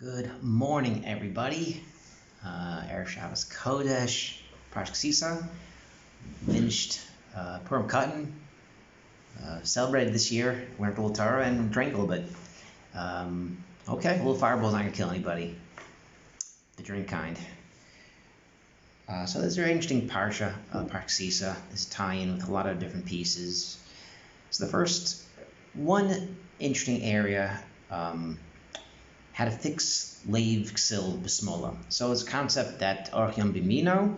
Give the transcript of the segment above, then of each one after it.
Good morning, everybody. Erev Shabbos Kodesh, Parshas Tisa. Finished Purim Cotton. Celebrated this year. Learned a little Torah and drank a little bit. Okay, a little fireball's not gonna kill anybody. The drink kind. So this is a very interesting parsha, Parshas Tisa. This tie-in with a lot of different pieces. So the first one interesting area. How to fix Leiv Ksil B'Smola. So it's a concept that Orchion Bimino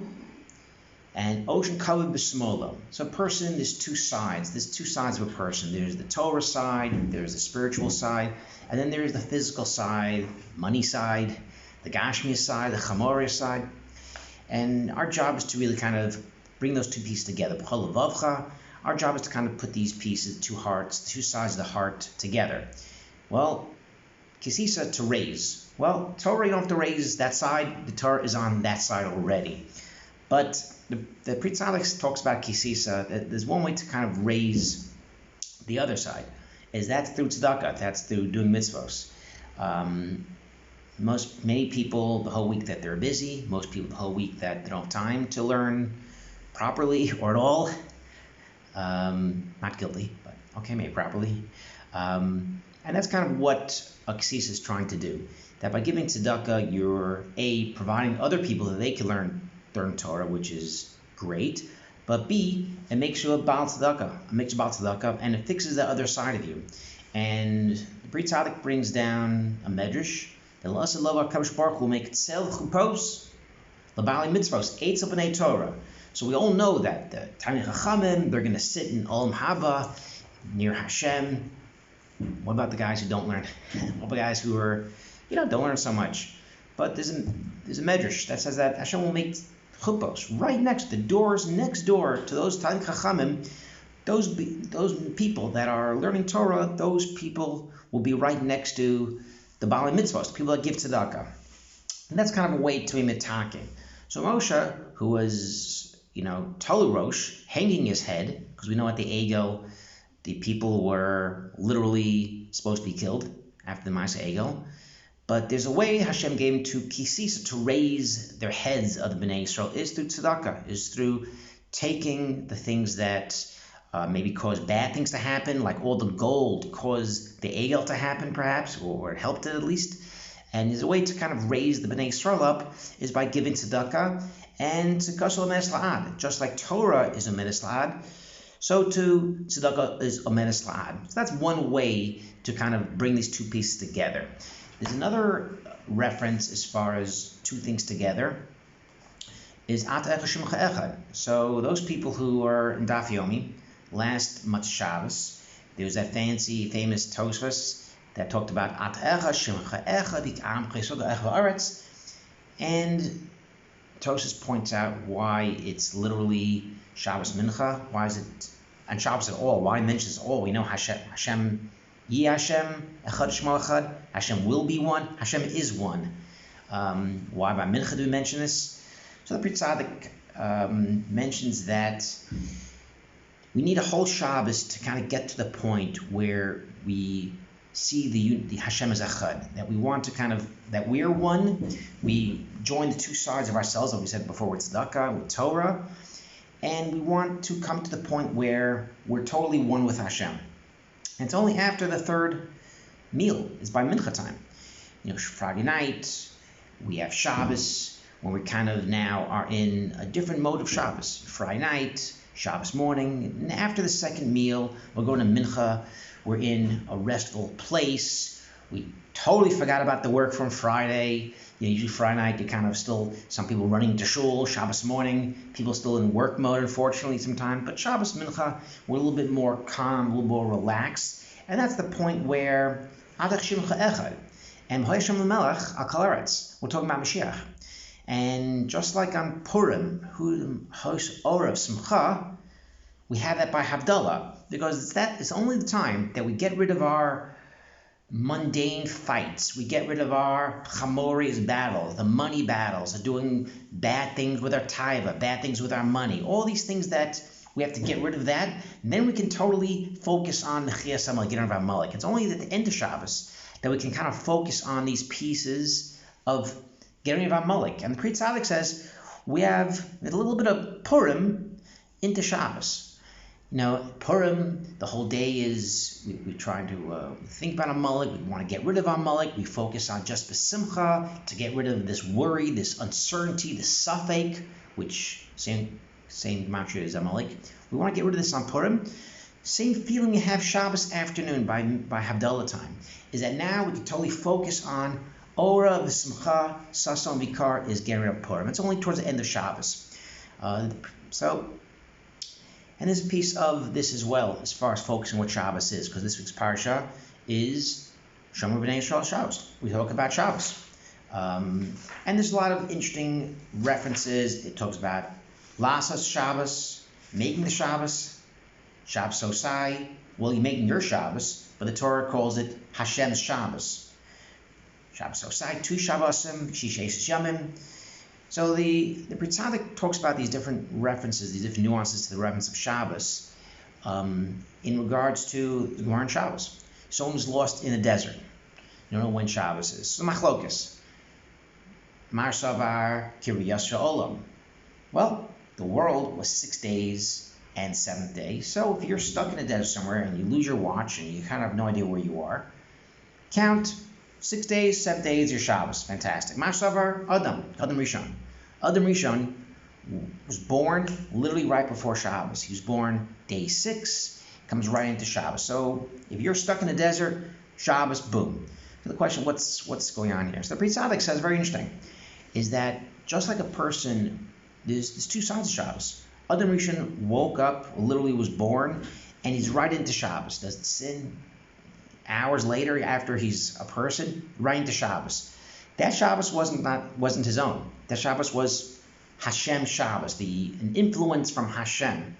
and Ocean Kavod B'Smola. So a person, there's two sides. There's two sides of a person. There's the Torah side, there's the spiritual side, and then there's the physical side, money side, the Gashmiya side, the Chamoriya side. And our job is to really kind of bring those two pieces together. Our job is to kind of put these pieces, two hearts, two sides of the heart together. Well, Kisisa, to raise. Well, Torah, you don't have to raise that side. The Torah is on that side already. But the Pri Tzaddik talks about Kisisa, that there's one way to kind of raise the other side, is that's through tzedakah, that's through doing mitzvos. Many people, the whole week that they're busy, most people the whole week that they don't have time to learn properly or at all. Not guilty, but okay, maybe properly. And that's kind of what a Kisisa is trying to do. That by giving tzedakah, you're providing other people that they can learn Torah, which is great. But B, it makes you a Baal Tzedakah, and it fixes the other side of you. And the Pri Tzaddik brings down a medrash that L'aseh Lova HaKadosh Baruch Hu make tzel chupos l'balei mitzvos eitzel b'nei Torah. So we all know that the Talmidei Chachamim, they're going to sit in Olam Haba near Hashem. What about the guys who don't learn? What about the guys who are, don't learn so much? But there's a medrash that says that Hashem will make chuppos right next, the doors next door to those Talmidei Chachamim. Those people that are learning Torah, those people will be right next to the Baalei Mitzvos, the people that give tzedakah. And that's kind of a way to imitate. So Moshe, who was, Tolu Rosh, hanging his head, because we know at the Egel, the people were literally supposed to be killed after the Ma'aseh Egel. But there's a way Hashem gave him to Kisisa, to raise their heads of the Bnei Yisrael, is through tzedakah, is through taking the things that maybe cause bad things to happen, like all the gold caused the Egel to happen perhaps, or it helped it at least. And there's a way to kind of raise the Bnei Yisrael up, is by giving tzedakah, and tzedakah is la'ad. Just like Torah is a la'ad, so too, tzedakah is omedes la'ad. So that's one way to kind of bring these two pieces together. There's another reference as far as two things together, is Ata Echad Shemcha Echad. So those people who are in Daf Yomi, last Motzei Shabbos, there was that famous Tosfos that talked about Ata Echad Shemcha Echad Ik'am Chesod Echad Haaretz, and Tosfos points out why it's literally Shabbos Mincha. Why is it and Shabbos at all? Why mentions all? We know Hashem, Yi Hashem, Echad Shmo Echad. Hashem will be one. Hashem is one. Why by Mincha do we mention this? So the Pri Tzaddik mentions that we need a whole Shabbos to kind of get to the point where we see the Hashem as Echad, that we want to that we're one. We join the two sides of ourselves, like we said before, with tzedakah, with Torah. And we want to come to the point where we're totally one with Hashem. And it's only after the third meal, is by Mincha time. Friday night, we have Shabbos, when we kind of now are in a different mode of Shabbos. Friday night, Shabbos morning, and after the second meal, we're going to Mincha, we're in a restful place. We totally forgot about the work from Friday. Usually Friday night, you're kind of still, some people running to shul, Shabbos morning, people still in work mode, unfortunately, sometimes. But Shabbos Mincha, we're a little bit more calm, a little more relaxed. And that's the point where Adach Shimcha Echad and B'Hashem L'Melech Al Kol Haaretz. We're talking about Mashiach. And just like on Purim, Hos Orav Simcha, we have that by Havdalah, because it's only the time that we get rid of our mundane fights. We get rid of our chamori's battles, the money battles, of doing bad things with our taiva, bad things with our money, all these things that we have to get rid of that. And then we can totally focus on Mechiyas HaMelech, getting rid of our Malek. It's only at the end of Shabbos that we can kind of focus on these pieces of getting rid of Amalek. And the Pri Tzaddik says we have a little bit of Purim into Shabbos. Purim, the whole day is we're trying to think about Amalek. We want to get rid of Amalek. We focus on just B'Simcha to get rid of this worry, this uncertainty, this suffix, which same mantra as Amalek. We want to get rid of this on Purim. Same feeling you have Shabbos afternoon by Havdalah time, is that now we can totally focus on Ora, V'Simcha, Sason, Vikar is getting rid of Purim. It's only towards the end of Shabbos. And there's a piece of this as well, as far as focusing what Shabbos is, because this week's parsha is Shomer B'nai Yisrael Shabbos. We talk about Shabbos. And there's a lot of interesting references. It talks about Lasas Shabbos, making the Shabbos, Shabbos Osai. Well, you're making your Shabbos, but the Torah calls it Hashem's Shabbos. Shabbos Osai, Tu Shabbosim, Shishes Yamim. So the Pri Tzaddik talks about these different references, these different nuances to the reference of Shabbos in regards to the Gemara and Shabbos. Someone who's lost in the desert. You don't know when Shabbos is. So Machlokas. Mar Savar Kiryas Olam. Well, the world was 6 days and 7th day. So if you're stuck in a desert somewhere and you lose your watch and you kind of have no idea where you are, count 6 days, 7 days, your Shabbos. Fantastic. Mar Savar Adam Rishon. Adam Rishon was born literally right before Shabbos. He was born day 6, comes right into Shabbos. So if you're stuck in the desert, Shabbos, boom. So the question, what's going on here? So the Pri Tzaddik says, very interesting, is that just like a person, there's two sides of Shabbos. Adam Rishon woke up, literally was born, and he's right into Shabbos. Doesn't sin. Hours later, after he's a person, right into Shabbos. That Shabbos wasn't his own. That Shabbos was Hashem's Shabbos, an influence from Hashem.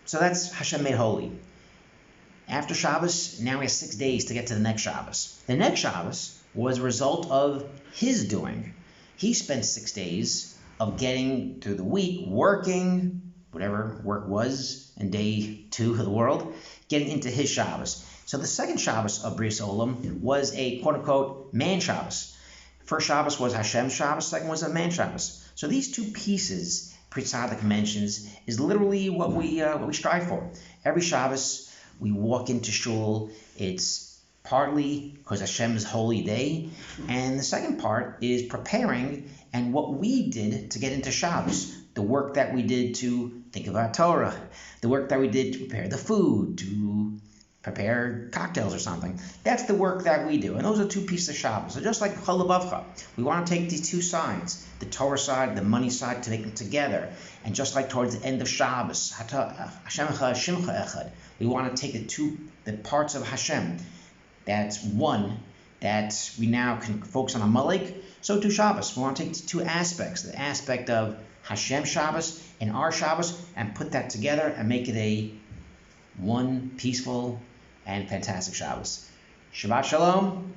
So that's Hashem made holy. After Shabbos, now he has 6 days to get to the next Shabbos. The next Shabbos was a result of his doing. He spent 6 days of getting through the week, working, whatever work was, in day 2 of the world, getting into his Shabbos. So the second Shabbos of Bris Olam was a quote-unquote man Shabbos. First Shabbos was Hashem's Shabbos, second was a man Shabbos. So these two pieces Pri Tzaddik mentions is literally what we strive for. Every Shabbos we walk into shul. It's partly because Hashem's holy day, and the second part is preparing and what we did to get into Shabbos. The work that we did to think about Torah, the work that we did to prepare the food, to prepare cocktails or something. That's the work that we do. And those are two pieces of Shabbos. So just like Chalabavcha, we want to take these two sides, the Torah side, the money side, to make them together. And just like towards the end of Shabbos, Hashem Echad, Shimcha Echad, we want to take the parts of Hashem that's one, that we now can focus on Amalek. So too Shabbos. We want to take the two aspects, the aspect of Hashem Shabbos and our Shabbos, and put that together and make it a one peaceful and fantastic Shabbos. Shabbat Shalom.